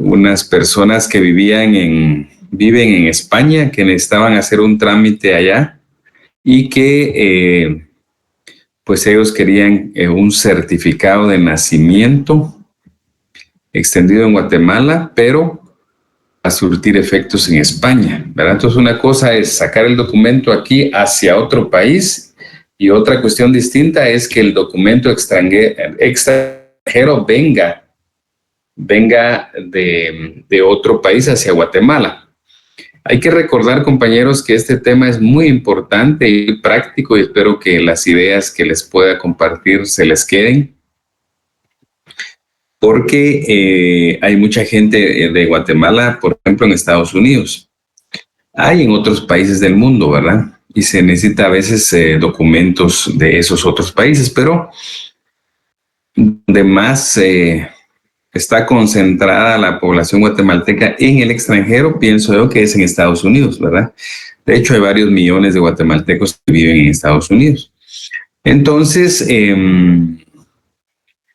unas personas que viven en España, que necesitaban hacer un trámite allá y que pues ellos querían un certificado de nacimiento extendido en Guatemala, pero a surtir efectos en España, ¿verdad? Entonces una cosa es sacar el documento aquí hacia otro país y otra cuestión distinta es que el documento extranjero venga de otro país hacia Guatemala. Hay que recordar, compañeros, que este tema es muy importante y práctico y espero que las ideas que les pueda compartir se les queden, porque hay mucha gente de Guatemala, por ejemplo, en Estados Unidos. Hay en otros países del mundo, ¿verdad? Y se necesita a veces documentos de esos otros países, pero donde más está concentrada la población guatemalteca en el extranjero, pienso yo que es en Estados Unidos, ¿verdad? De hecho, hay varios millones de guatemaltecos que viven en Estados Unidos. Entonces,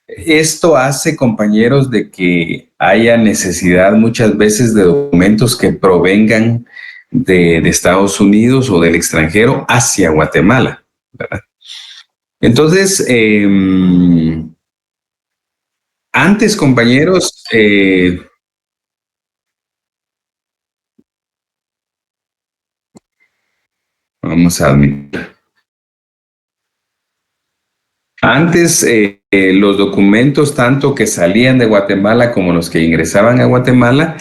esto hace, compañeros, de que haya necesidad muchas veces de documentos que provengan de Estados Unidos o del extranjero hacia Guatemala, ¿verdad? Entonces, antes, compañeros, vamos a admitir. Antes, los documentos, tanto que salían de Guatemala como los que ingresaban a Guatemala,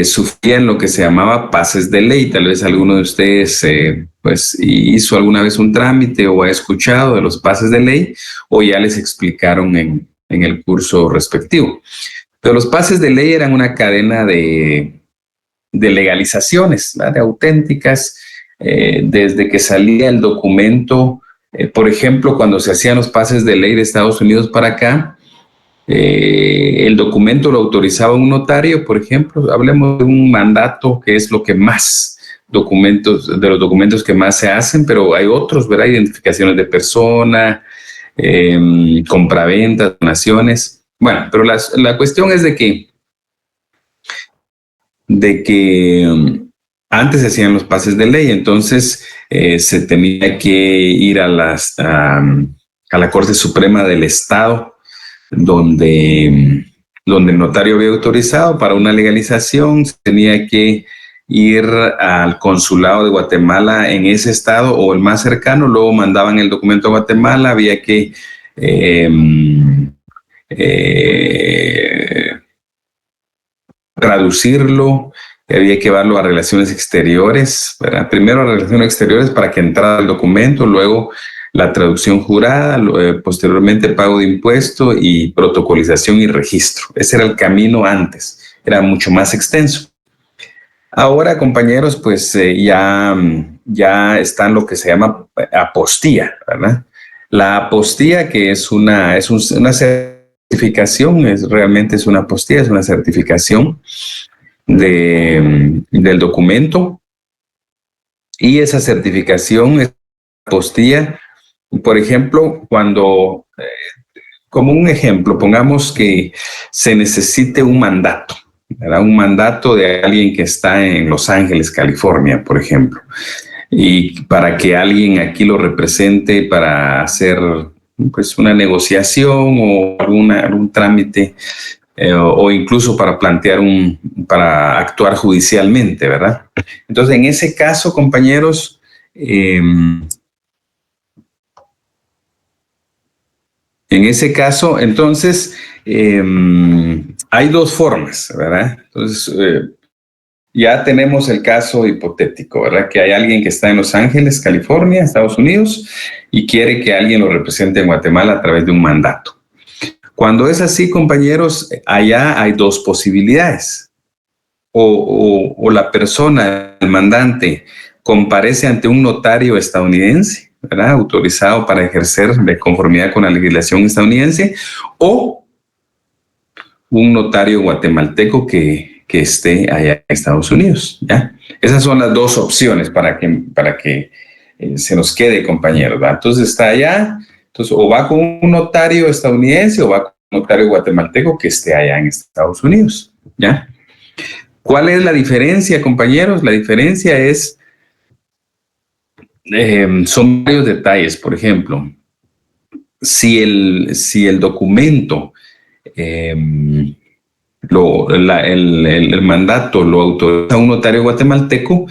sufrían lo que se llamaba pases de ley. Tal vez alguno de ustedes pues hizo alguna vez un trámite o ha escuchado de los pases de ley o ya les explicaron en el curso respectivo. Pero los pases de ley eran una cadena de legalizaciones, ¿verdad? De auténticas, desde que salía el documento. Por ejemplo, cuando se hacían los pases de ley de Estados Unidos para acá, el documento lo autorizaba un notario, por ejemplo, hablemos de un mandato, que es lo que más de los documentos que más se hacen, pero hay otros, ¿verdad? Identificaciones de persona, compraventas, donaciones. Bueno, pero la cuestión es de que antes se hacían los pases de ley, entonces se tenía que ir a la Corte Suprema del Estado, donde el notario había autorizado para una legalización, se tenía que ir al consulado de Guatemala en ese estado o el más cercano, luego mandaban el documento a Guatemala, había que traducirlo, había que llevarlo a Relaciones Exteriores, ¿verdad? Primero a Relaciones Exteriores para que entrara el documento, luego la traducción jurada, posteriormente pago de impuesto y protocolización y registro. Ese era el camino antes, era mucho más extenso. Ahora, compañeros, pues ya está en lo que se llama apostilla, ¿verdad? La apostilla, que es una certificación, realmente es una apostilla, es una certificación del documento, y esa certificación es apostilla. Por ejemplo, cuando, como un ejemplo, pongamos que se necesite un mandato, ¿verdad? Un mandato de alguien que está en Los Ángeles, California, por ejemplo, y para que alguien aquí lo represente para hacer pues una negociación o algún trámite, o incluso para para actuar judicialmente, ¿verdad? Entonces, en ese caso, compañeros, entonces, hay dos formas, ¿verdad? Entonces, ya tenemos el caso hipotético, ¿verdad? Que hay alguien que está en Los Ángeles, California, Estados Unidos, y quiere que alguien lo represente en Guatemala a través de un mandato. Cuando es así, compañeros, allá hay dos posibilidades. O la persona, el mandante, comparece ante un notario estadounidense, ¿verdad? Autorizado para ejercer de conformidad con la legislación estadounidense, o un notario guatemalteco que esté allá en Estados Unidos, ¿ya? Esas son las dos opciones para que se nos quede, compañeros, ¿verdad? Entonces está allá, entonces o va con un notario estadounidense o va con un notario guatemalteco que esté allá en Estados Unidos, ¿ya? ¿Cuál es la diferencia, compañeros? La diferencia es, son varios detalles. Por ejemplo, si el documento, el mandato lo autoriza un notario guatemalteco,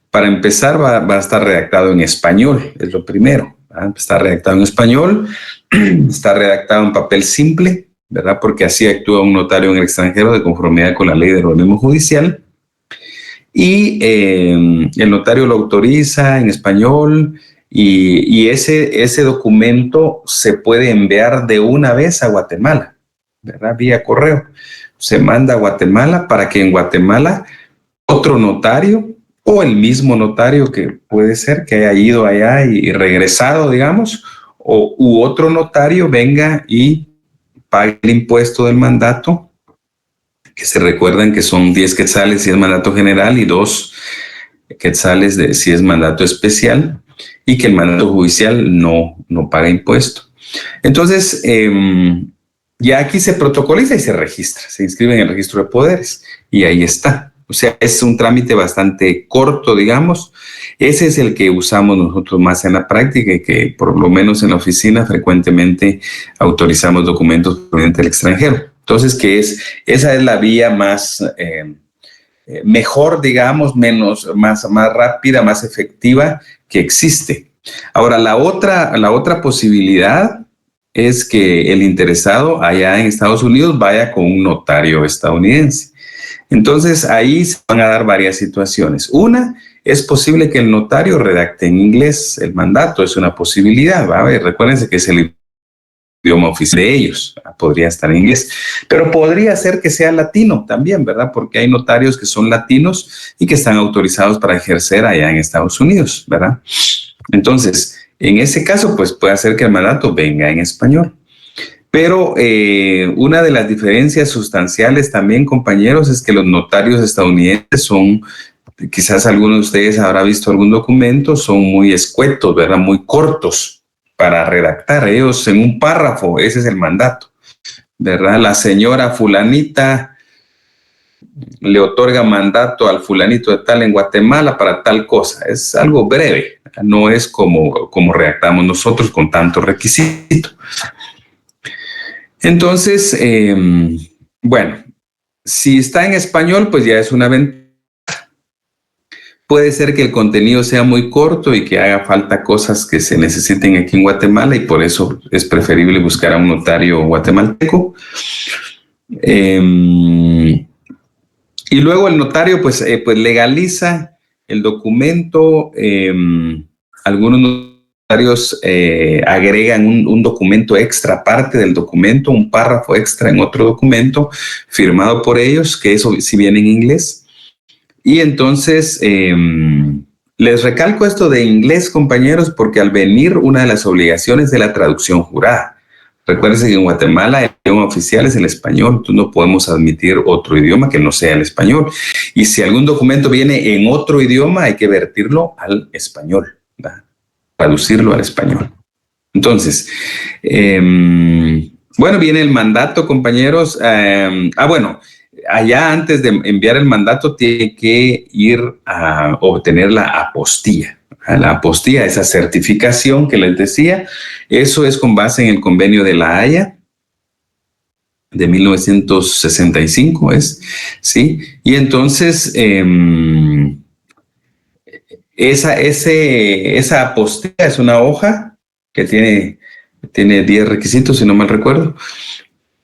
para empezar va a estar redactado en español, es lo primero. Está redactado en español, está redactado en papel simple, ¿verdad? Porque así actúa un notario en el extranjero de conformidad con la ley del organismo judicial. Y el notario lo autoriza en español y ese documento se puede enviar de una vez a Guatemala, ¿verdad? Vía correo. Se manda a Guatemala para que en Guatemala otro notario o el mismo notario, que puede ser que haya ido allá y regresado, digamos, u otro notario venga y pague el impuesto del mandato, que se recuerdan que son 10 quetzales si es mandato general y 2 quetzales si es mandato especial, y que el mandato judicial no paga impuesto. Entonces, ya aquí se protocoliza y se registra, se inscribe en el registro de poderes y ahí está. O sea, es un trámite bastante corto, digamos. Ese es el que usamos nosotros más en la práctica y que por lo menos en la oficina frecuentemente autorizamos documentos provenientes del extranjero. Entonces, esa es la vía más mejor, digamos, más rápida, más efectiva que existe. Ahora, la otra posibilidad es que el interesado allá en Estados Unidos vaya con un notario estadounidense. Entonces, ahí se van a dar varias situaciones. Una, es posible que el notario redacte en inglés el mandato, es una posibilidad, ¿va? A ver, recuérdense que es el idioma oficial de ellos, podría estar en inglés, pero podría ser que sea latino también, ¿verdad? Porque hay notarios que son latinos y que están autorizados para ejercer allá en Estados Unidos, ¿verdad? Entonces, en ese caso, pues puede ser que el mandato venga en español. Pero una de las diferencias sustanciales también, compañeros, es que los notarios estadounidenses son, quizás alguno de ustedes habrá visto algún documento, son muy escuetos, ¿verdad? Muy cortos para redactar. Ellos en un párrafo, ese es el mandato, ¿verdad? La señora fulanita le otorga mandato al fulanito de tal en Guatemala para tal cosa. Es algo breve, no es como redactamos nosotros con tanto requisito. Entonces, bueno, si está en español, pues ya es una ventaja. Puede ser que el contenido sea muy corto y que haga falta cosas que se necesiten aquí en Guatemala y por eso es preferible buscar a un notario guatemalteco. Y luego el notario pues legaliza el documento. Algunos notarios agregan un documento extra aparte del documento, un párrafo extra en otro documento firmado por ellos, que eso sí viene en inglés. Y entonces les recalco esto de inglés, compañeros, porque al venir una de las obligaciones de la traducción jurada. Recuérdense que en Guatemala el idioma oficial es el español, entonces no podemos admitir otro idioma que no sea el español. Y si algún documento viene en otro idioma, hay que vertirlo al español, ¿verdad? Traducirlo al español. Entonces, bueno, viene el mandato, compañeros. Bueno, allá antes de enviar el mandato tiene que ir a obtener la apostilla. La apostilla, esa certificación que les decía, eso es con base en el convenio de La Haya de 1965, ¿sí? Y entonces, esa apostilla es una hoja que tiene 10 requisitos, si no mal recuerdo.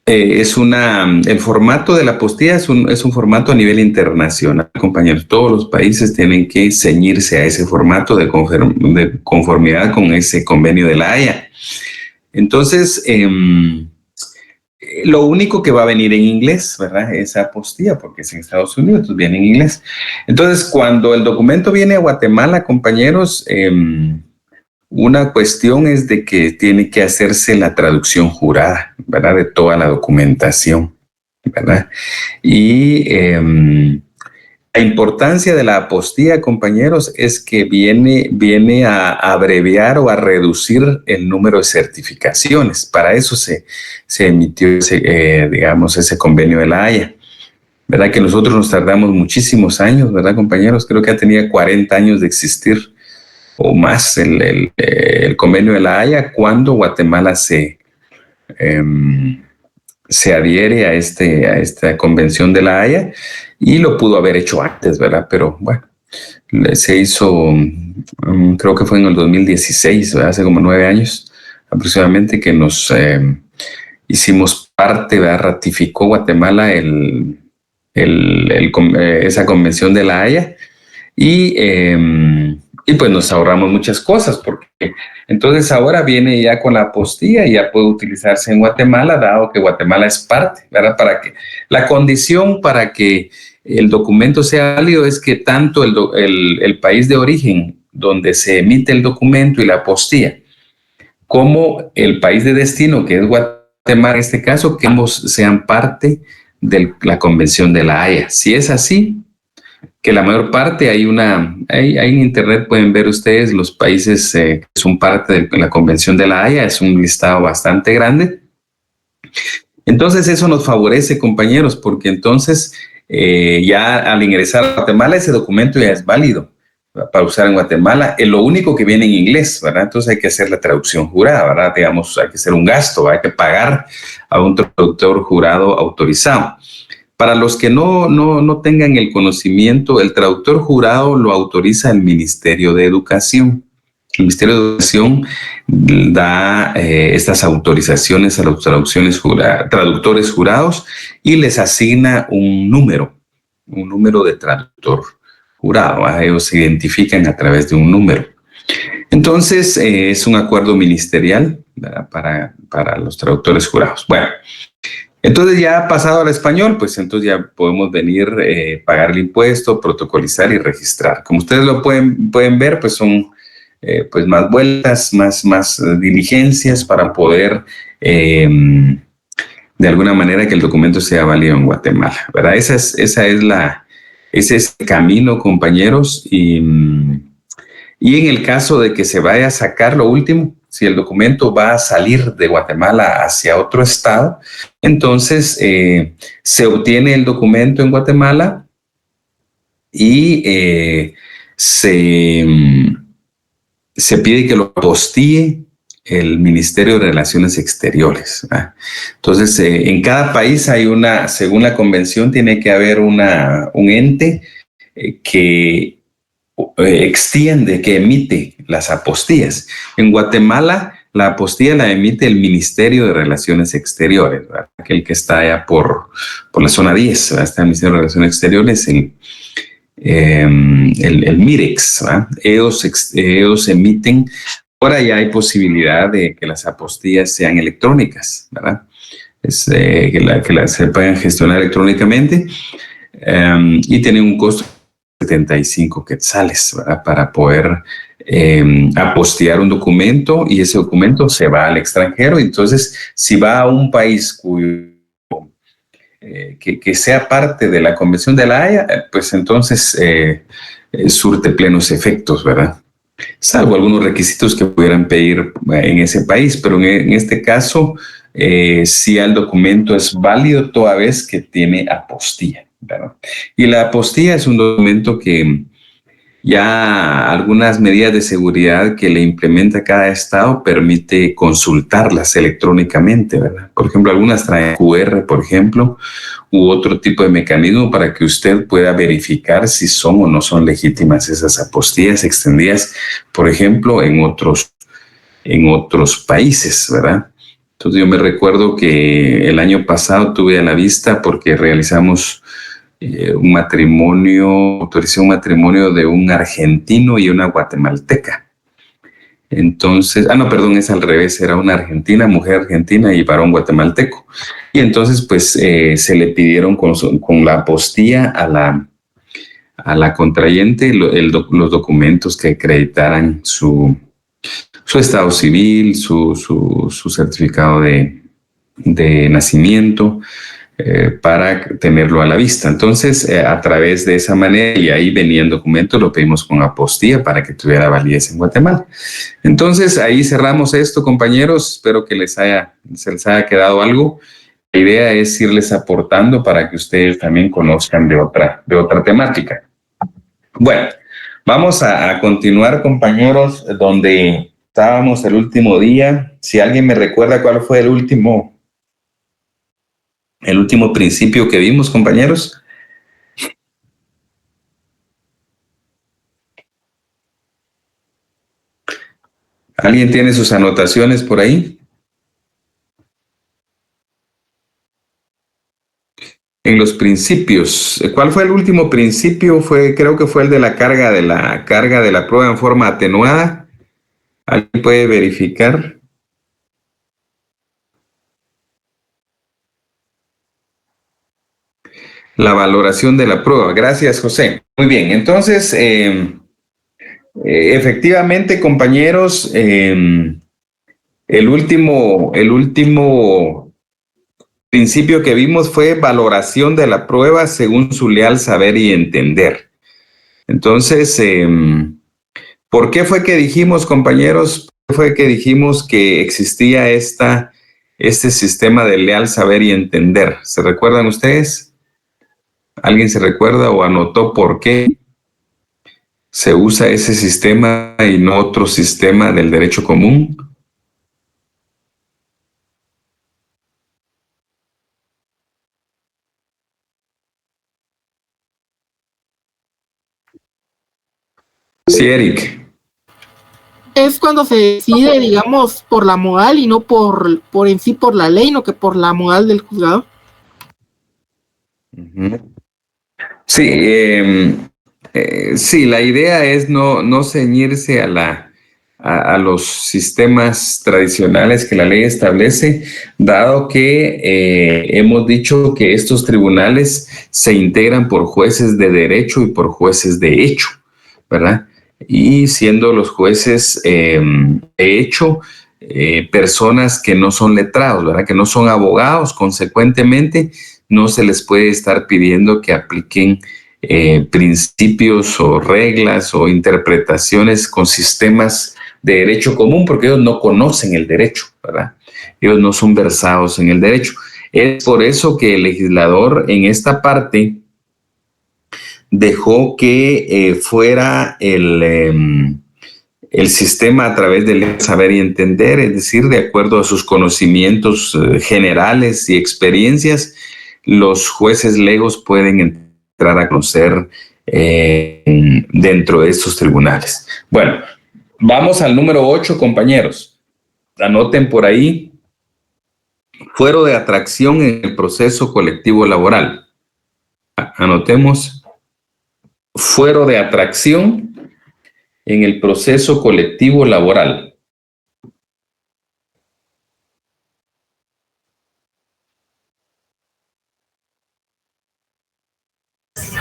El formato de la apostilla es un formato a nivel internacional, compañeros. Todos los países tienen que ceñirse a ese formato de conformidad con ese convenio de La Haya. Entonces, lo único que va a venir en inglés, ¿verdad? Esa apostilla, porque es en Estados Unidos, entonces viene en inglés. Entonces, cuando el documento viene a Guatemala, compañeros, una cuestión es de que tiene que hacerse la traducción jurada, ¿verdad? De toda la documentación, ¿verdad? Y la importancia de la apostilla, compañeros, es que viene a abreviar o a reducir el número de certificaciones. Para eso se emitió ese convenio de La Haya. ¿verdad? Que nosotros nos tardamos muchísimos años, ¿verdad, compañeros? Creo que ya tenía 40 años de existir o más el convenio de la Haya cuando Guatemala se adhiere a esta convención de la Haya, y lo pudo haber hecho antes, ¿verdad? Pero bueno, se hizo, creo que fue en el 2016, ¿verdad? Hace como 9 años aproximadamente que nos hicimos parte, ¿verdad? Ratificó Guatemala esa convención de la Haya, y pues nos ahorramos muchas cosas, porque entonces ahora viene ya con la apostilla y ya puede utilizarse en Guatemala, dado que Guatemala es parte, ¿verdad? Para que la condición para que el documento sea válido es que tanto el país de origen donde se emite el documento y la apostilla, como el país de destino, que es Guatemala en este caso, que ambos sean parte de la Convención de la Haya. Si es así, que la mayor parte ahí en internet pueden ver ustedes los países que son parte de la Convención de la Haya, es un listado bastante grande. Entonces eso nos favorece, compañeros, porque entonces ya al ingresar a Guatemala ese documento ya es válido para usar en Guatemala. Es lo único que viene en inglés, ¿verdad? Entonces hay que hacer la traducción jurada, ¿verdad? Digamos, hay que hacer un gasto, hay que pagar a un traductor jurado autorizado. Para los que no tengan el conocimiento, el traductor jurado lo autoriza el Ministerio de Educación. El Ministerio de Educación da estas autorizaciones a los traductores jurados y les asigna un número de traductor jurado. Ellos se identifican a través de un número. Entonces, es un acuerdo ministerial para los traductores jurados. Bueno, entonces ya pasado al español, pues entonces ya podemos venir, pagar el impuesto, protocolizar y registrar. Como ustedes lo pueden ver, pues son pues más vueltas, más diligencias para poder de alguna manera que el documento sea válido en Guatemala, ¿verdad? Ese es el camino, compañeros, y en el caso de que se vaya a sacar lo último, si el documento va a salir de Guatemala hacia otro estado, entonces se obtiene el documento en Guatemala y se pide que lo apostille el Ministerio de Relaciones Exteriores, ¿verdad? Entonces, en cada país hay según la convención, tiene que haber un ente que extiende, que emite las apostillas. En Guatemala, la apostilla la emite el Ministerio de Relaciones Exteriores, ¿verdad? Aquel que está allá por la zona 10, ¿verdad? Está el Ministerio de Relaciones Exteriores, el MIREX, ¿verdad? Ellos emiten. Ahora ya hay posibilidad de que las apostillas sean electrónicas, ¿verdad? Que se puedan gestionar electrónicamente, y tienen un costo 75 quetzales, ¿verdad? Para poder apostillar un documento, y ese documento se va al extranjero. Entonces, si va a un país que sea parte de la Convención de la Haya, pues entonces surte plenos efectos, ¿verdad? Salvo algunos requisitos que pudieran pedir en ese país, pero en este caso, sí el documento es válido toda vez que tiene apostilla, ¿verdad? Y la apostilla es un documento que ya algunas medidas de seguridad que le implementa cada estado permite consultarlas electrónicamente, ¿verdad? Por ejemplo, algunas traen QR, por ejemplo, u otro tipo de mecanismo para que usted pueda verificar si son o no son legítimas esas apostillas extendidas, por ejemplo, en otros países, ¿verdad? Entonces yo me recuerdo que el año pasado tuve a la vista, porque realizamos autoricé un matrimonio de un argentino y una guatemalteca. Entonces, no, perdón, es al revés, era una mujer argentina y varón guatemalteco. Y entonces, pues, se le pidieron con la apostilla a la contrayente los documentos que acreditaran su estado civil, su certificado de nacimiento, para tenerlo a la vista. Entonces, a través de esa manera, y ahí venía el documento, lo pedimos con apostilla para que tuviera validez en Guatemala. Entonces, ahí cerramos esto, compañeros. Espero que se les haya quedado algo. la idea es irles aportando para que ustedes también conozcan de otra temática. Bueno, vamos a continuar, compañeros, donde estábamos el último día. Si alguien me recuerda cuál fue el último principio que vimos, compañeros. ¿Alguien tiene sus anotaciones por ahí? En los principios, ¿cuál fue el último principio? Creo que fue el de la carga de la prueba en forma atenuada. ¿Alguien puede verificar? La valoración de la prueba. Gracias, José. Muy bien, entonces, efectivamente, compañeros, el último principio que vimos fue valoración de la prueba según su leal saber y entender. Entonces, ¿por qué fue que dijimos, compañeros, fue que dijimos que existía este sistema de leal saber y entender? ¿Se recuerdan ustedes? ¿Alguien se recuerda o anotó por qué se usa ese sistema y no otro sistema del derecho común? Sí, Eric. Es cuando se decide, digamos, por la moral y no por en sí por la ley, no que por la moral del juzgado. Sí, sí, la idea es no ceñirse a los sistemas tradicionales que la ley establece, dado que hemos dicho que estos tribunales se integran por jueces de derecho y por jueces de hecho, ¿verdad? Y siendo los jueces de hecho personas que no son letrados, ¿verdad? Que no son abogados, consecuentemente no se les puede estar pidiendo que apliquen principios o reglas o interpretaciones con sistemas de derecho común, porque ellos no conocen el derecho, ¿verdad? Ellos no son versados en el derecho. Es por eso que el legislador en esta parte dejó que fuera el sistema a través del saber y entender, es decir, de acuerdo a sus conocimientos generales y experiencias, los jueces legos pueden entrar a conocer dentro de estos tribunales. Bueno, vamos al número 8, compañeros. Anoten por ahí, fuero de atracción en el proceso colectivo laboral. Anotemos, fuero de atracción en el proceso colectivo laboral.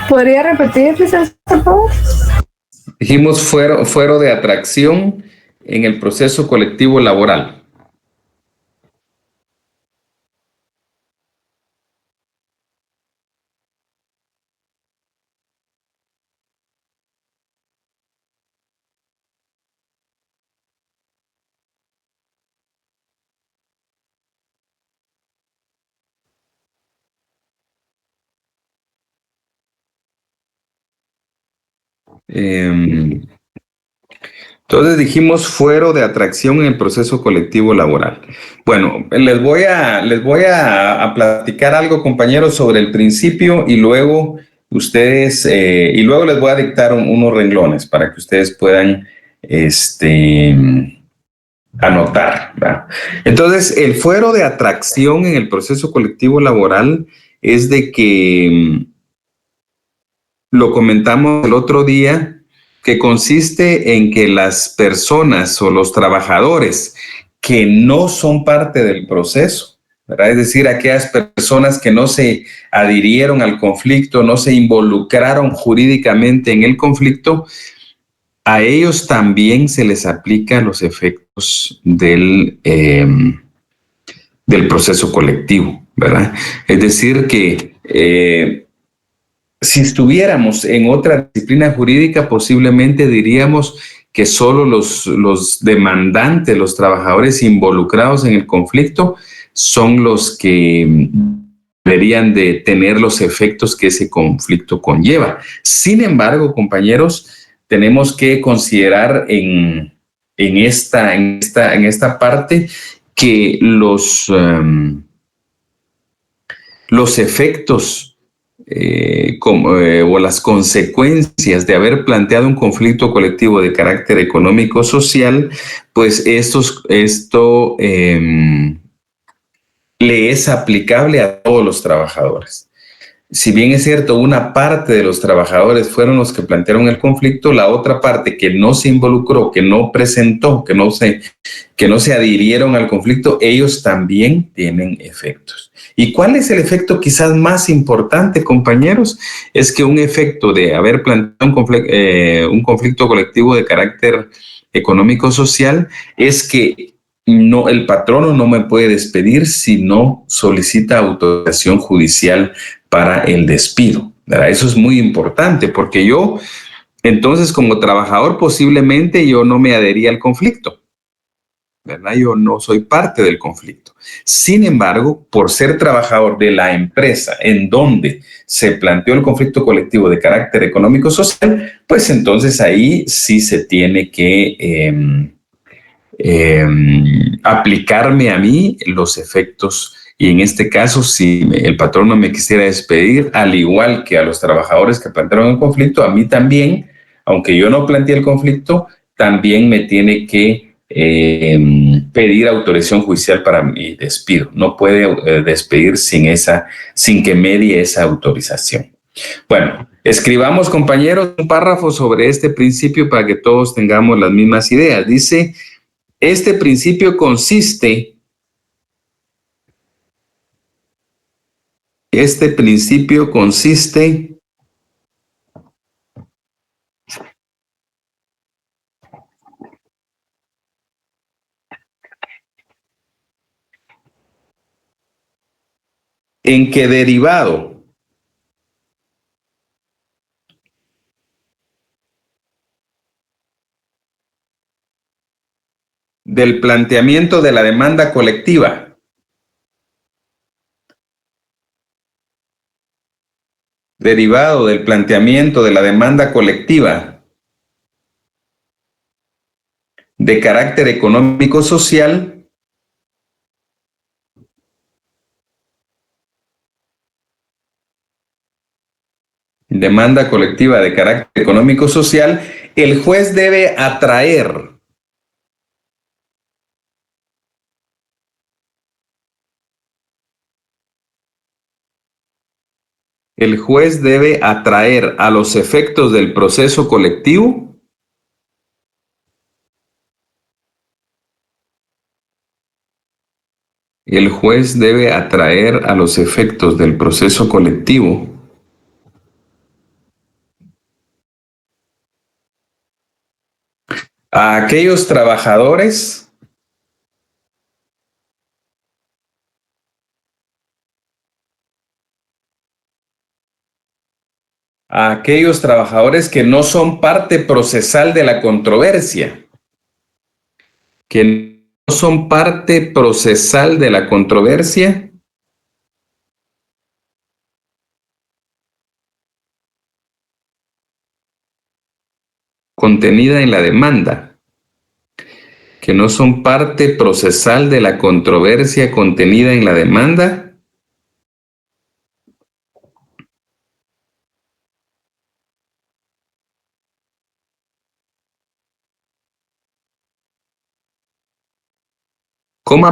¿Podría repetir, licenciado, por favor? Dijimos fuero de atracción en el proceso colectivo laboral. Entonces dijimos fuero de atracción en el proceso colectivo laboral. Bueno, les voy a platicar algo, compañeros, sobre el principio y luego y luego les voy a dictar unos renglones para que ustedes puedan anotar, ¿verdad? Entonces, el fuero de atracción en el proceso colectivo laboral es de que lo comentamos el otro día, que consiste en que las personas o los trabajadores que no son parte del proceso, ¿verdad? Es decir, aquellas personas que no se adhirieron al conflicto, no se involucraron jurídicamente en el conflicto, a ellos también se les aplican los efectos del proceso colectivo, ¿verdad? Es decir, que si estuviéramos en otra disciplina jurídica, posiblemente diríamos que solo los demandantes, los trabajadores involucrados en el conflicto, son los que deberían de tener los efectos que ese conflicto conlleva. Sin embargo, compañeros, tenemos que considerar en esta parte que los efectos o las consecuencias de haber planteado un conflicto colectivo de carácter económico-social, pues esto le es aplicable a todos los trabajadores. Si bien es cierto, una parte de los trabajadores fueron los que plantearon el conflicto, la otra parte que no se involucró, que no presentó, que no se adhirieron al conflicto, ellos también tienen efectos. ¿Y cuál es el efecto quizás más importante, compañeros? Es que un efecto de haber planteado un conflicto colectivo de carácter económico-social es que el patrono no me puede despedir si no solicita autorización judicial para el despido, ¿verdad? Eso es muy importante porque yo, entonces, como trabajador, posiblemente yo no me adhería al conflicto, ¿verdad? Yo no soy parte del conflicto. Sin embargo, por ser trabajador de la empresa en donde se planteó el conflicto colectivo de carácter económico-social, pues entonces ahí sí se tiene que aplicarme a mí los efectos. Y en este caso, si el patrón no me quisiera despedir, al igual que a los trabajadores que plantearon el conflicto, a mí también, aunque yo no planteé el conflicto, también me tiene que pedir autorización judicial para mi despido. No puede despedir sin que medie esa autorización. Bueno, escribamos, compañeros, un párrafo sobre este principio para que todos tengamos las mismas ideas. Dice: este principio consiste en que derivado del planteamiento de la demanda colectiva de carácter económico-social, el juez debe atraer a los efectos del proceso colectivo a aquellos trabajadores que no son parte procesal de la controversia, contenida en la demanda,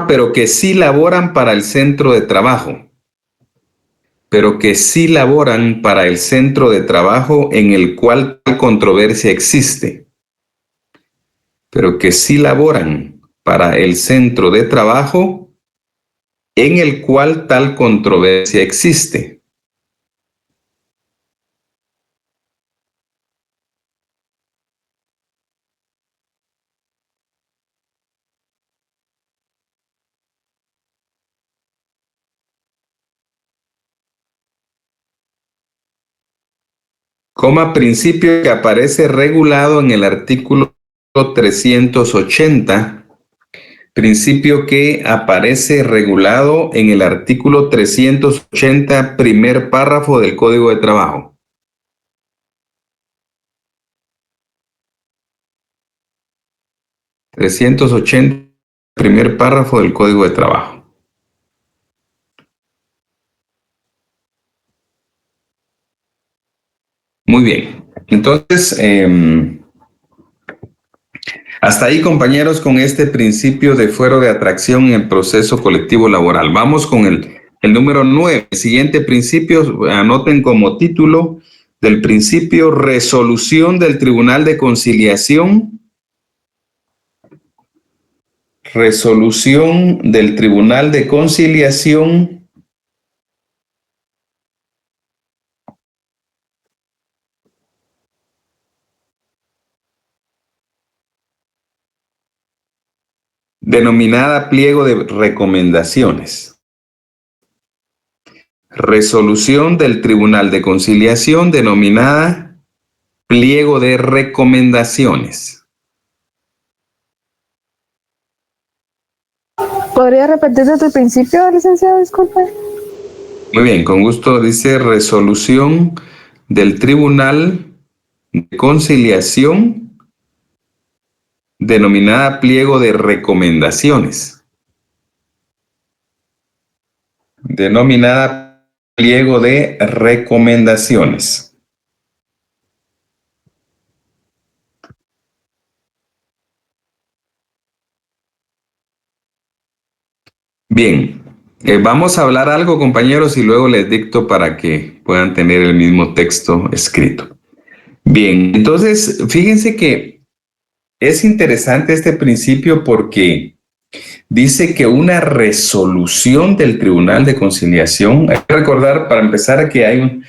pero que sí laboran para el centro de trabajo, en el cual tal controversia existe. Pero que sí laboran para el centro de trabajo en el cual tal controversia existe. Principio que aparece regulado en el artículo 380 Principio que aparece regulado en el artículo 380, primer párrafo del Código de Trabajo. ...380, primer párrafo del Código de Trabajo. Muy bien. Entonces, hasta ahí, compañeros, con este principio de fuero de atracción en el proceso colectivo laboral. Vamos con el número 9. El siguiente principio, anoten como título del principio: resolución del Tribunal de Conciliación. Resolución del Tribunal de Conciliación denominada pliego de recomendaciones. Resolución del Tribunal de Conciliación denominada pliego de recomendaciones. ¿Podría repetir desde el principio, licenciado? Disculpe. Muy bien, con gusto. Dice resolución del Tribunal de Conciliación denominada pliego de recomendaciones. Denominada pliego de recomendaciones. Bien, vamos a hablar algo, compañeros, y luego les dicto para que puedan tener el mismo texto escrito. Bien, entonces, fíjense que es interesante este principio porque dice que una resolución del Tribunal de Conciliación, hay que recordar para empezar que hay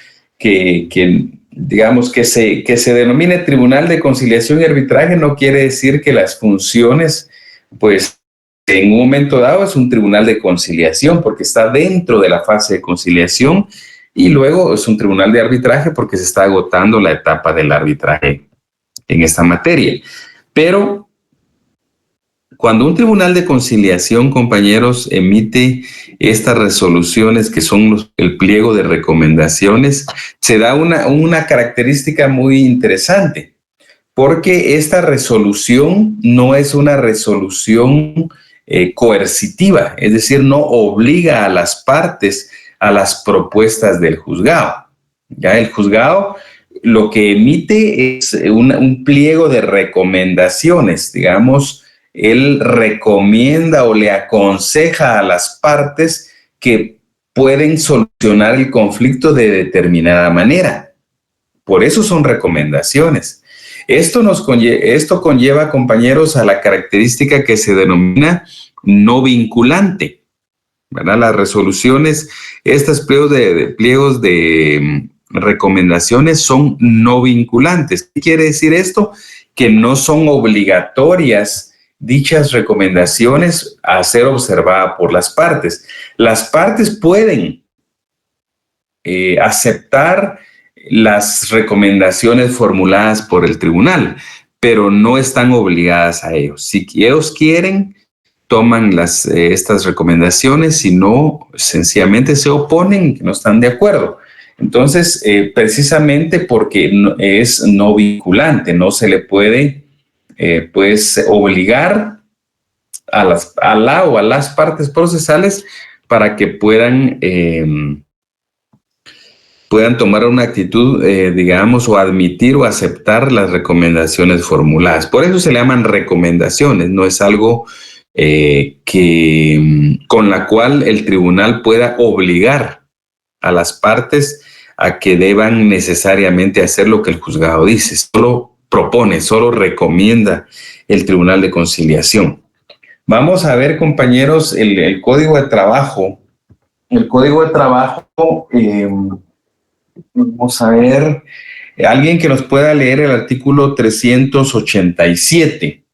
digamos, que se denomine Tribunal de Conciliación y Arbitraje no quiere decir que las funciones, pues, en un momento dado es un tribunal de conciliación porque está dentro de la fase de conciliación y luego es un tribunal de arbitraje porque se está agotando la etapa del arbitraje en esta materia. Pero cuando un tribunal de conciliación, compañeros, emite estas resoluciones que son el pliego de recomendaciones, se da una característica muy interesante, porque esta resolución no es una resolución coercitiva, es decir, no obliga a las partes a las propuestas del juzgado. Ya el juzgado lo que emite es un pliego de recomendaciones, digamos, él recomienda o le aconseja a las partes que pueden solucionar el conflicto de determinada manera. Por eso son recomendaciones. Esto conlleva, compañeros, a la característica que se denomina no vinculante, ¿verdad? Las resoluciones, estos pliegos de recomendaciones son no vinculantes. ¿Qué quiere decir esto? Que no son obligatorias dichas recomendaciones a ser observadas por las partes. Las partes pueden aceptar las recomendaciones formuladas por el tribunal, pero no están obligadas a ello. Si ellos quieren, toman estas recomendaciones, si no, sencillamente se oponen, no están de acuerdo. Entonces, precisamente porque es no vinculante, no se le puede pues obligar a la o a las partes procesales para que puedan tomar una actitud, digamos, o admitir o aceptar las recomendaciones formuladas. Por eso se le llaman recomendaciones, no es algo con la cual el tribunal pueda obligar a las partes a que deban necesariamente hacer lo que el juzgado dice. Solo propone, solo recomienda el Tribunal de Conciliación. Vamos a ver, compañeros, el Código de Trabajo. El Código de Trabajo... vamos a ver, alguien que nos pueda leer el artículo 387.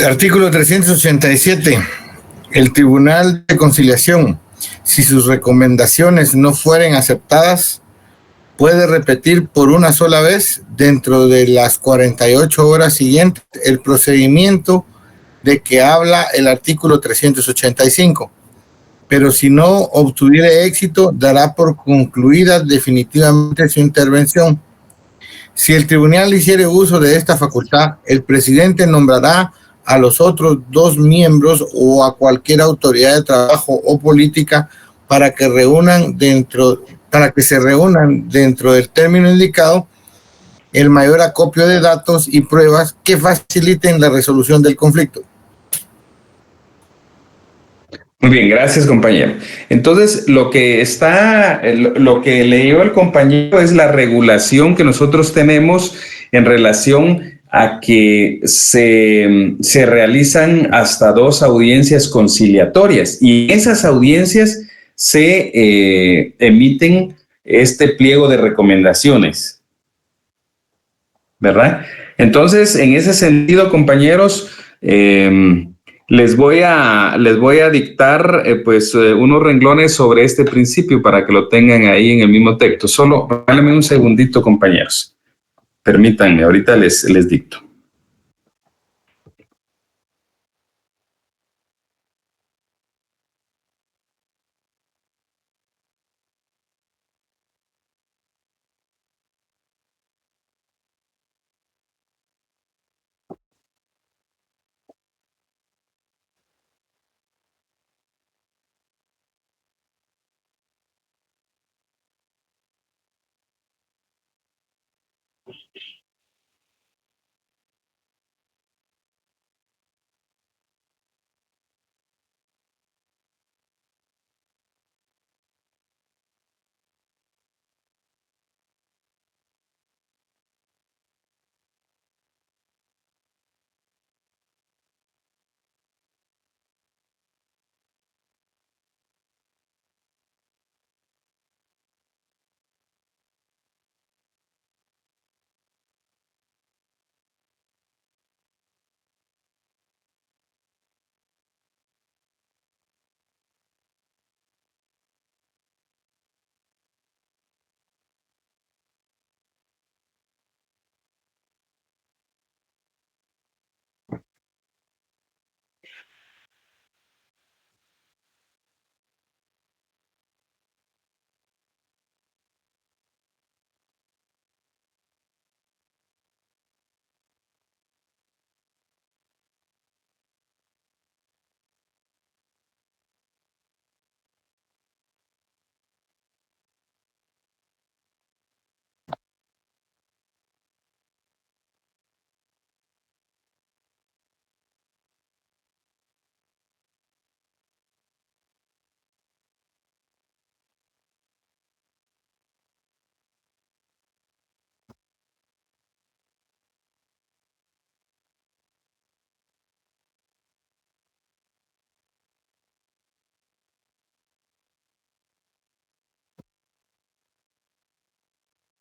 Artículo 387. El Tribunal de Conciliación, si sus recomendaciones no fueren aceptadas, puede repetir por una sola vez dentro de las 48 horas siguientes el procedimiento de que habla el artículo 385. Pero si no obtuviere éxito, dará por concluida definitivamente su intervención. Si el tribunal hiciere uso de esta facultad, el presidente nombrará a los otros 2 miembros o a cualquier autoridad de trabajo o política para que se reúnan dentro del término indicado el mayor acopio de datos y pruebas que faciliten la resolución del conflicto. Muy bien, gracias, compañero. Entonces, lo que leyó el compañero es la regulación que nosotros tenemos en relación a que se realizan hasta 2 audiencias conciliatorias y en esas audiencias se emiten este pliego de recomendaciones, ¿verdad? Entonces, en ese sentido, compañeros, les voy a dictar unos renglones sobre este principio para que lo tengan ahí en el mismo texto. Solo regálame un segundito, compañeros. Permítanme, ahorita les dicto.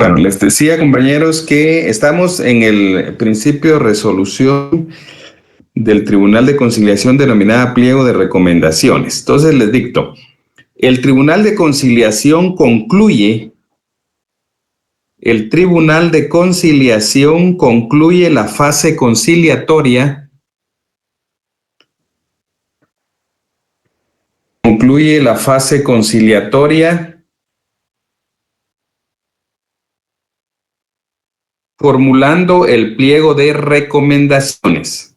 Bueno, les decía, compañeros, que estamos en el principio de resolución del Tribunal de Conciliación denominada pliego de recomendaciones. Entonces les dicto, el Tribunal de Conciliación concluye la fase conciliatoria, formulando el pliego de recomendaciones.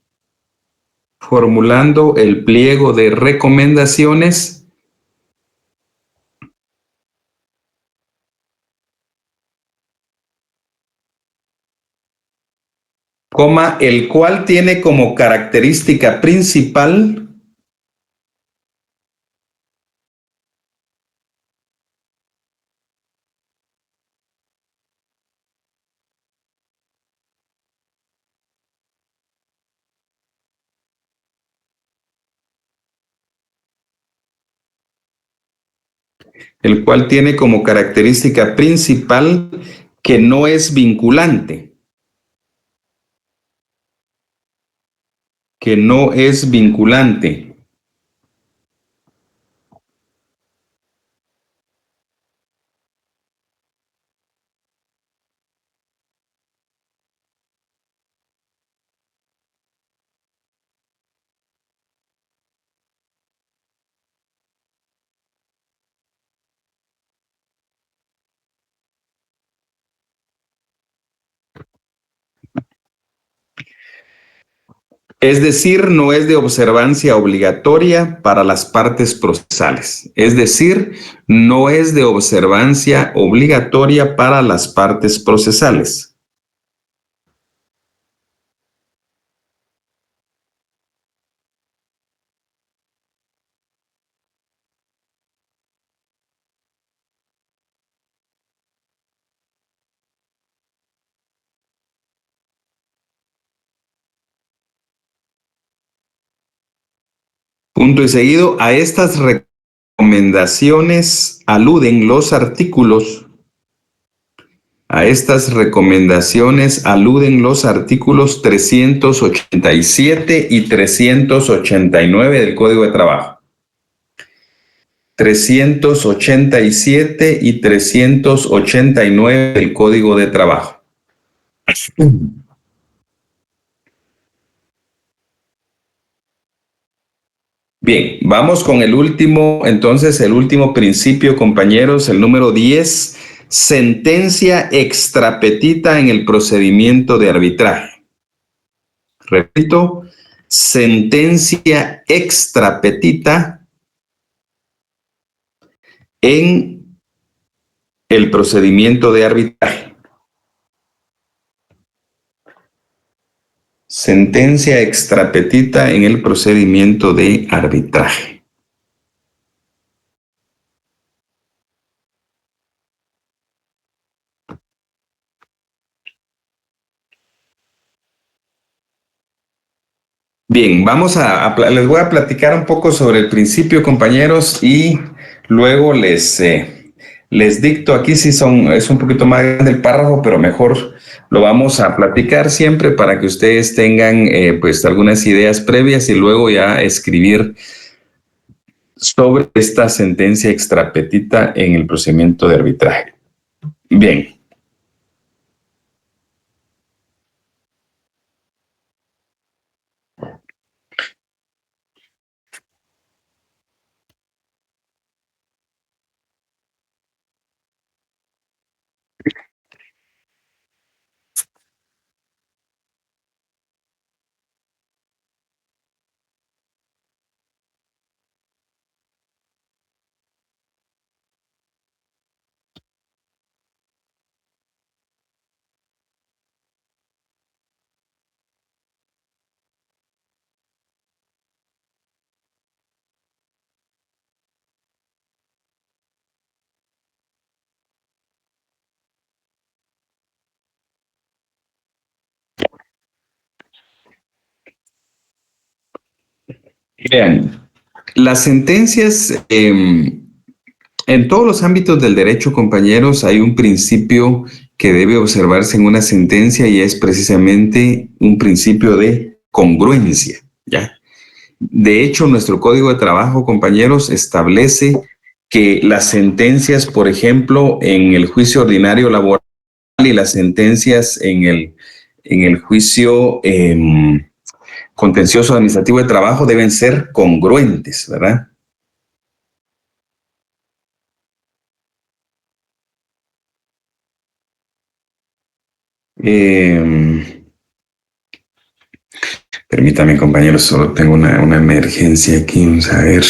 El cual tiene como característica principal que no es vinculante. que no es vinculante. Es decir, no es de observancia obligatoria para las partes procesales. Es decir, no es de observancia obligatoria para las partes procesales. Punto y seguido, a estas recomendaciones aluden los artículos. A estas recomendaciones aluden los artículos 387 y 389 del Código de Trabajo. 387 y 389 del Código de Trabajo. Bien, vamos con el último, entonces el último principio, compañeros, el número 10, sentencia extrapetita en el procedimiento de arbitraje. Repito, sentencia extrapetita en el procedimiento de arbitraje. Sentencia extrapetita en el procedimiento de arbitraje. Bien, les voy a platicar un poco sobre el principio, compañeros, y luego les dicto aquí si es un poquito más grande el párrafo, pero mejor lo vamos a platicar siempre para que ustedes tengan pues algunas ideas previas y luego ya escribir sobre esta sentencia extrapetita en el procedimiento de arbitraje. Bien. Vean, las sentencias, en todos los ámbitos del derecho, compañeros, hay un principio que debe observarse en una sentencia y es precisamente un principio de congruencia, ¿ya? De hecho, nuestro Código de Trabajo, compañeros, establece que las sentencias, por ejemplo, en el juicio ordinario laboral y las sentencias en el juicio contencioso administrativo de trabajo deben ser congruentes, ¿verdad? Permítame, compañeros, solo tengo una emergencia aquí, vamos a ver.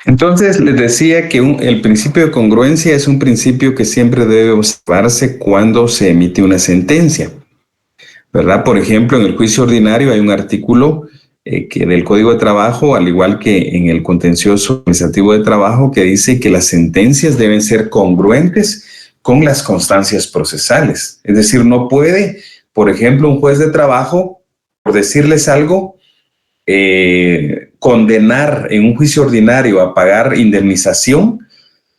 Entonces, les decía que el principio de congruencia es un principio que siempre debe observarse cuando se emite una sentencia, ¿verdad? Por ejemplo, en el juicio ordinario hay un artículo que del Código de Trabajo, al igual que en el contencioso administrativo de trabajo, que dice que las sentencias deben ser congruentes con las constancias procesales. Es decir, no puede, por ejemplo, un juez de trabajo, por decirles algo, condenar en un juicio ordinario a pagar indemnización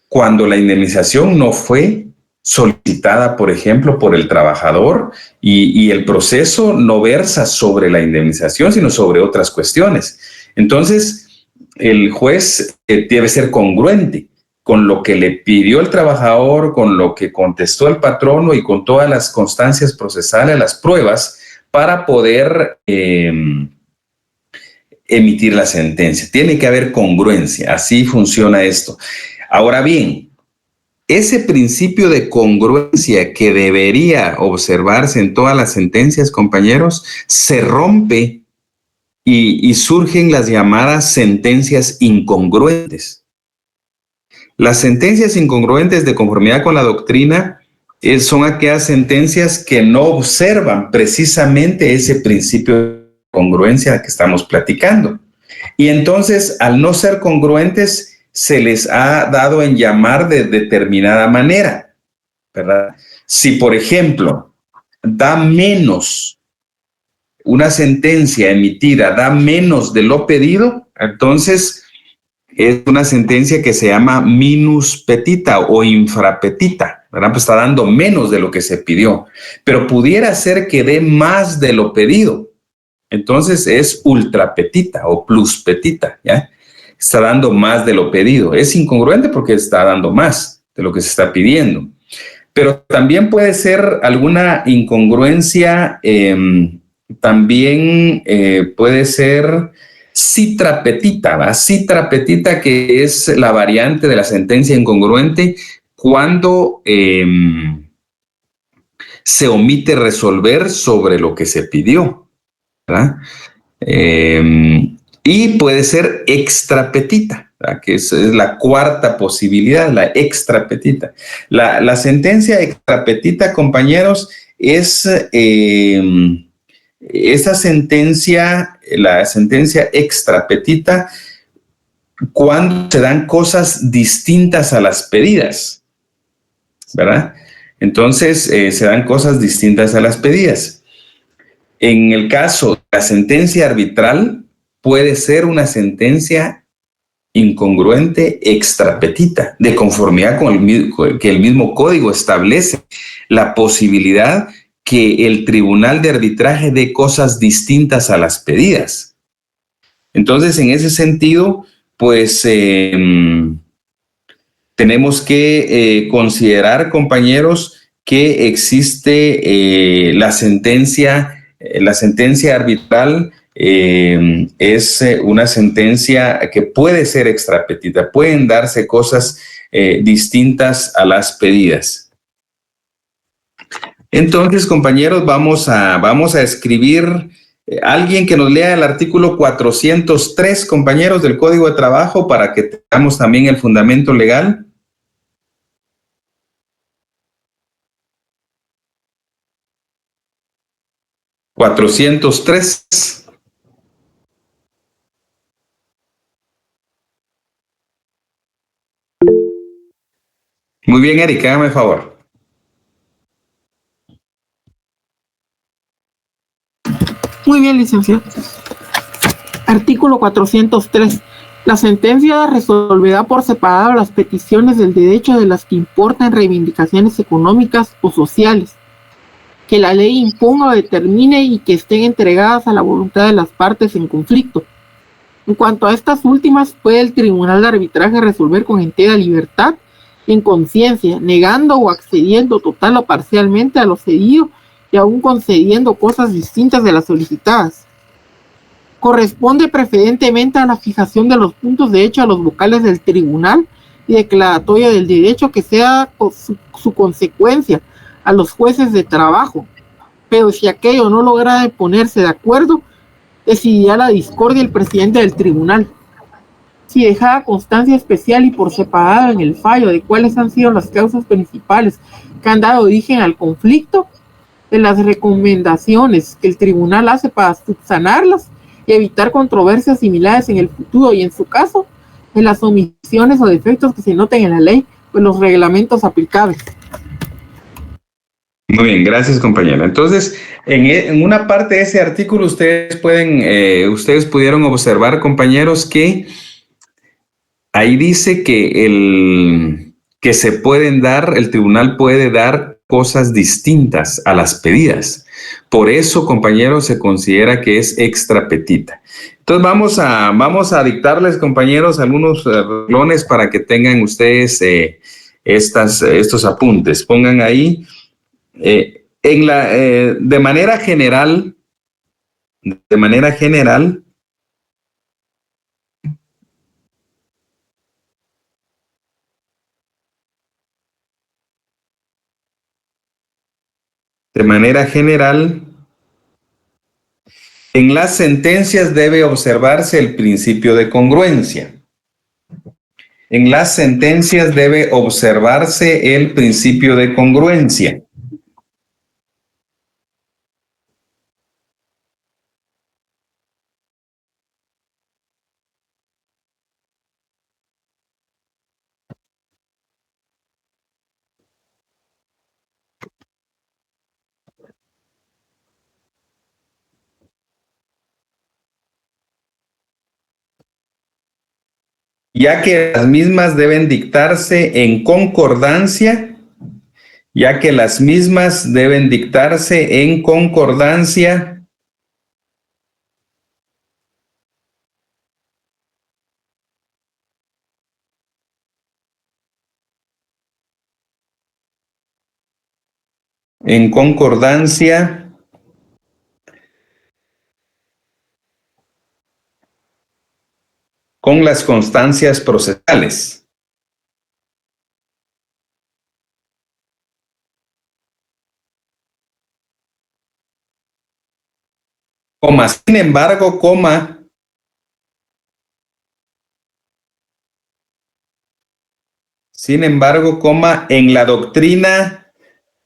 cuando la indemnización no fue solicitada, por ejemplo, por el trabajador y el proceso no versa sobre la indemnización, sino sobre otras cuestiones. Entonces, el juez debe ser congruente con lo que le pidió el trabajador, con lo que contestó el patrono y con todas las constancias procesales, las pruebas, para poder emitir la sentencia. Tiene que haber congruencia, así funciona esto. Ahora bien, ese principio de congruencia que debería observarse en todas las sentencias, compañeros, se rompe y surgen las llamadas sentencias incongruentes. Las sentencias incongruentes de conformidad con la doctrina son aquellas sentencias que no observan precisamente ese principio de congruencia que estamos platicando. Y entonces, al no ser congruentes, se les ha dado en llamar de determinada manera, ¿verdad? Si, por ejemplo, da menos, una sentencia emitida da menos de lo pedido, entonces es una sentencia que se llama minus petita o infrapetita, ¿verdad? Pues está dando menos de lo que se pidió, pero pudiera ser que dé más de lo pedido. Entonces es ultrapetita o pluspetita, ¿ya? Está dando más de lo pedido. Es incongruente porque está dando más de lo que se está pidiendo. Pero también puede ser alguna incongruencia, también puede ser citrapetita, ¿va? Citrapetita, que es la variante de la sentencia incongruente cuando se omite resolver sobre lo que se pidió, ¿verdad? Y puede ser extrapetita, ¿verdad? Que es la cuarta posibilidad, la extrapetita. La sentencia extrapetita, compañeros, es esa sentencia, la sentencia extrapetita, cuando se dan cosas distintas a las pedidas, ¿verdad? Entonces, se dan cosas distintas a las pedidas. En el caso de la sentencia arbitral, puede ser una sentencia incongruente extrapetita, de conformidad con que el mismo código establece la posibilidad que el tribunal de arbitraje dé cosas distintas a las pedidas. Entonces, en ese sentido, pues tenemos que considerar, compañeros, que existe la sentencia arbitral. Es una sentencia que puede ser extrapetita, pueden darse cosas distintas a las pedidas. Entonces, compañeros, vamos a escribir, alguien que nos lea el artículo 403, compañeros, del Código de Trabajo, para que tengamos también el fundamento legal. (403). Muy bien, Eric, hágame el favor. Muy bien, licenciado. Artículo 403. La sentencia resolverá por separado las peticiones del derecho de las que importan reivindicaciones económicas o sociales, que la ley imponga o determine y que estén entregadas a la voluntad de las partes en conflicto. En cuanto a estas últimas, puede el tribunal de arbitraje resolver con entera libertad y en conciencia, negando o accediendo total o parcialmente a lo cedido y aún concediendo cosas distintas de las solicitadas. Corresponde preferentemente a la fijación de los puntos de hecho a los vocales del tribunal y declaratoria del derecho que sea su consecuencia a los jueces de trabajo, pero si aquello no logra ponerse de acuerdo, decidirá la discordia el presidente del tribunal. si dejada constancia especial y por separado en el fallo de cuáles han sido las causas principales que han dado origen al conflicto, de las recomendaciones que el tribunal hace para subsanarlas y evitar controversias similares en el futuro y, en su caso, de las omisiones o defectos que se noten en la ley o en los reglamentos aplicables. Muy bien, gracias, compañera. Entonces, en una parte de ese artículo ustedes pudieron observar, compañeros, que ahí dice que se pueden dar, el tribunal puede dar cosas distintas a las pedidas. Por eso, compañeros, se considera que es extra petita. Entonces vamos a dictarles, compañeros, algunos renglones para que tengan ustedes estos apuntes. Pongan ahí. De manera general, de manera general, en las sentencias debe observarse el principio de congruencia. En las sentencias debe observarse el principio de congruencia. Ya que las mismas deben dictarse en concordancia, ya que las mismas deben dictarse en concordancia con las constancias procesales. Sin embargo, en la doctrina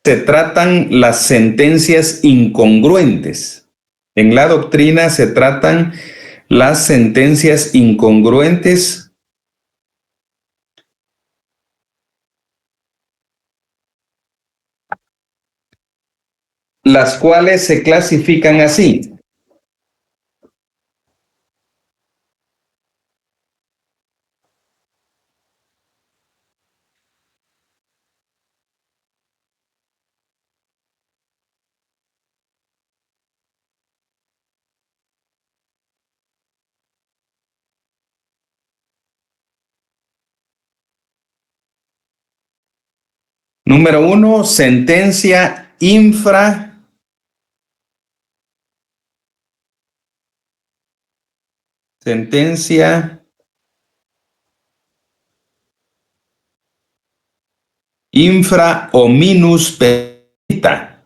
se tratan las sentencias incongruentes. En la doctrina se tratan las sentencias incongruentes, las cuales se clasifican así. Número 1, sentencia infra. Sentencia infra o minus petita.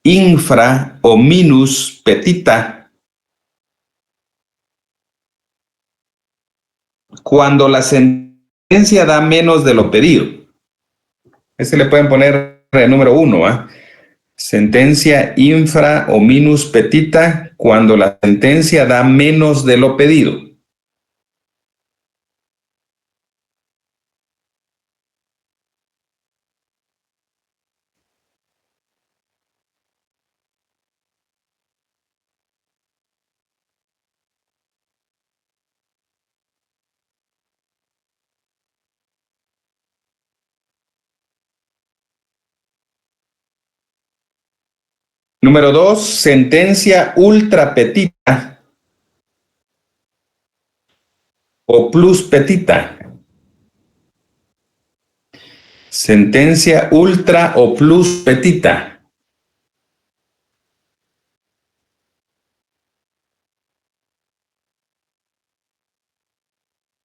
Infra o minus petita. Cuando la sentencia da menos de lo pedido. Ese le pueden poner el número 1, ¿ah? Sentencia infra o minus petita cuando la sentencia da menos de lo pedido. Número 2, sentencia ultra petita o plus petita. Sentencia ultra o plus petita.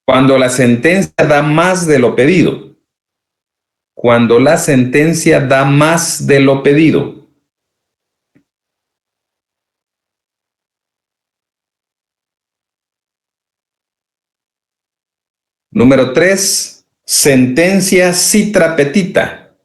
Cuando la sentencia da más de lo pedido. Cuando la sentencia da más de lo pedido. Número 3, sentencia citra petita.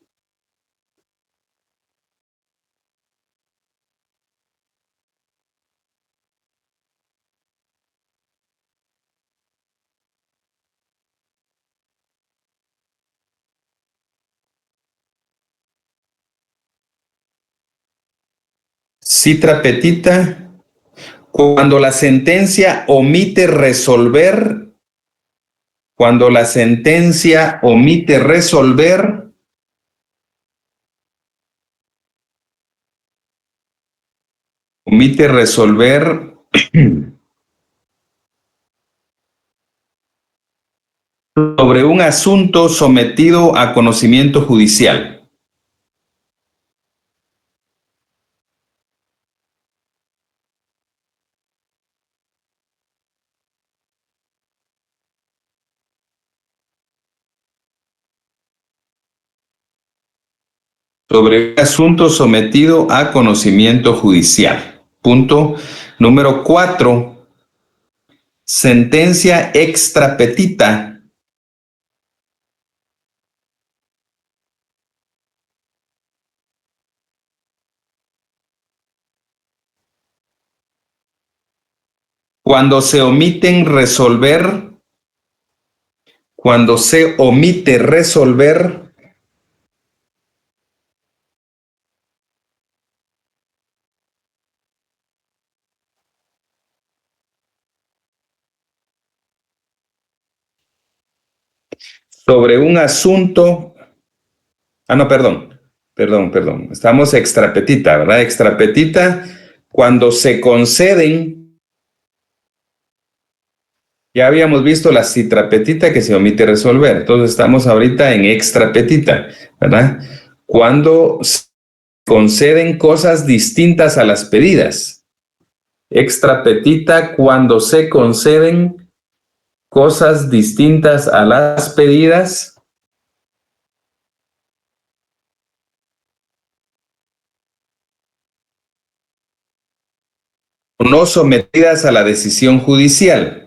Citra petita, cuando la sentencia omite resolver, cuando la sentencia omite resolver, sobre un asunto sometido a conocimiento judicial. Sobre un asunto sometido a conocimiento judicial. Punto número 4, sentencia extra petita. Cuando se omite resolver, sobre un asunto, perdón, estamos extra petita, ¿verdad? Extra petita, cuando se conceden, ya habíamos visto la citra petita que se omite resolver, entonces estamos ahorita en extra petita, ¿verdad? Cuando se conceden cosas distintas a las pedidas. Extra petita, cuando se conceden cosas distintas a las pedidas. No sometidas a la decisión judicial.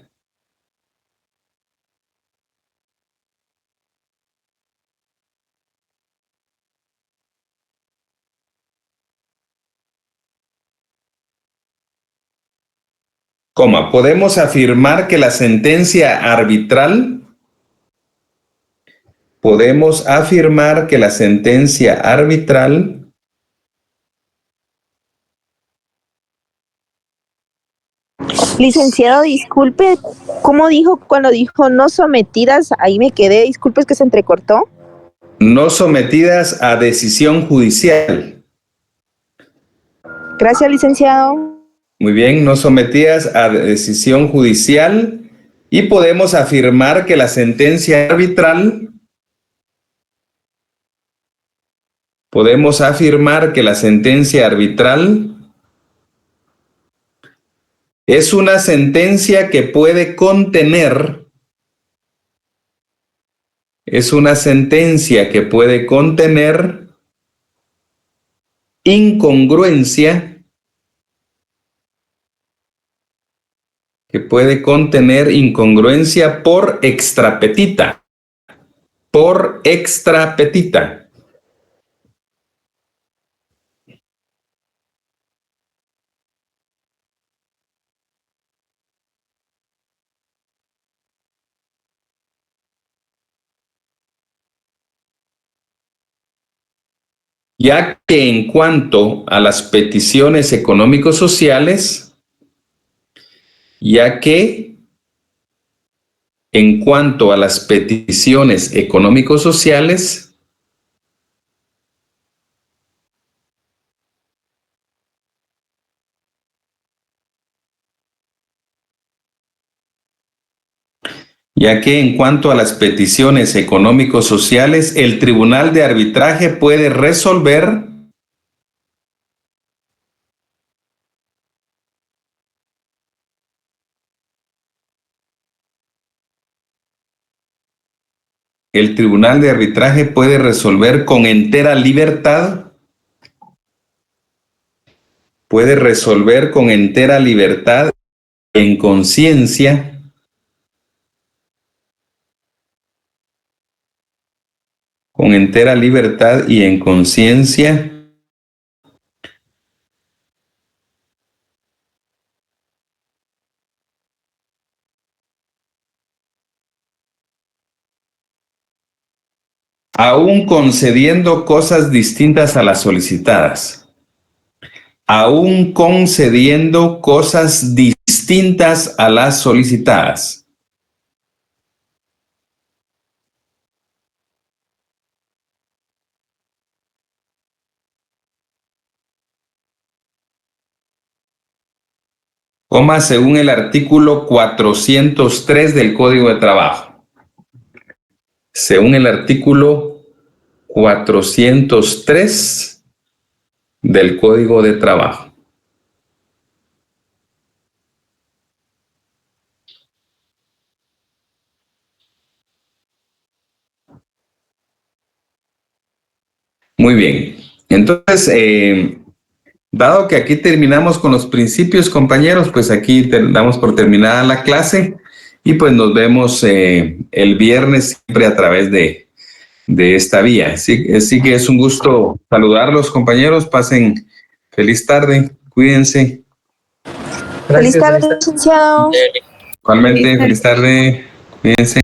Podemos afirmar que la sentencia arbitral, Licenciado, disculpe, ¿cómo dijo cuando dijo no sometidas? Ahí me quedé, disculpe, es que se entrecortó. No sometidas a decisión judicial. Gracias, licenciado. Muy bien, no sometidas a decisión judicial, y podemos afirmar que la sentencia arbitral, es una sentencia que puede contener, incongruencia, por extra petita. Ya que en cuanto a las peticiones económico-sociales, ya que en cuanto a las peticiones económico-sociales, el Tribunal de Arbitraje puede resolver con entera libertad, en conciencia, con entera libertad y en conciencia aún concediendo cosas distintas a las solicitadas. Aún concediendo cosas distintas a las solicitadas. Coma, según el artículo 403 del Código de Trabajo. Según el artículo 403 del Código de Trabajo. Muy bien. Entonces, dado que aquí terminamos con los principios, compañeros, pues aquí damos por terminada la clase y pues nos vemos el viernes siempre a través de esta vía. Así que es un gusto saludarlos, compañeros. Pasen feliz tarde, cuídense. Feliz tarde, licenciado. Igualmente, feliz tarde, cuídense.